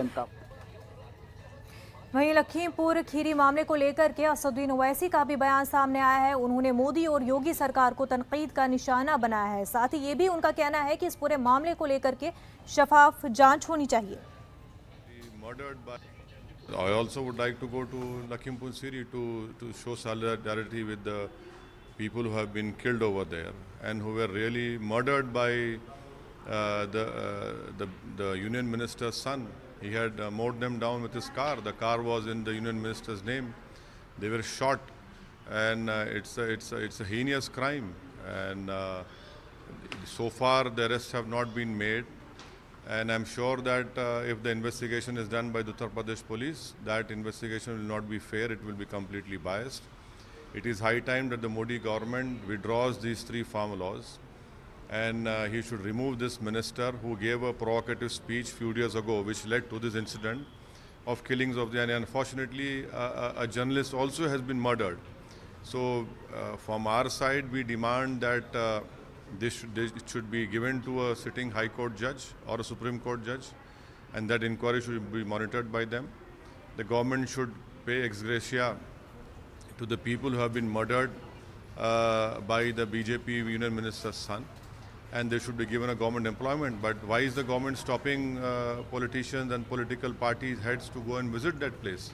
जनता। वहीं लखीमपुर खीरी मामले को लेकर के असदुद्दीन ओवैसी का भी बयान सामने आया है। उन्होंने मोदी और योगी सरकार को तनकीद का निशाना बनाया है। साथ ही ये भी उनका कहना है कि इस पूरे मामले को लेकर के शफाफ जांच होनी चाहिए। I also would like to go to Lakhimpur Kheri to show solidarity with the people who have been killed over there and who were really murdered by the union minister's son. He had mowed them down with his car. The car was in the union minister's name. They were shot, and it's a heinous crime. And so far, the arrests have not been made. And I'm sure that if the investigation is done by the Uttar Pradesh police, that investigation will not be fair, it will be completely biased. It is high time that the Modi government withdraws these 3 farm laws, and he should remove this minister who gave a provocative speech few years ago which led to this incident of killings of the, and unfortunately a journalist also has been murdered. So from our side we demand that this should be given to a sitting High Court judge or a Supreme Court judge, and that inquiry should be monitored by them. The government should pay ex gratia to the people who have been murdered by the BJP union minister's son, and they should be given a government employment. But why is the government stopping politicians and political parties heads to go and visit that place?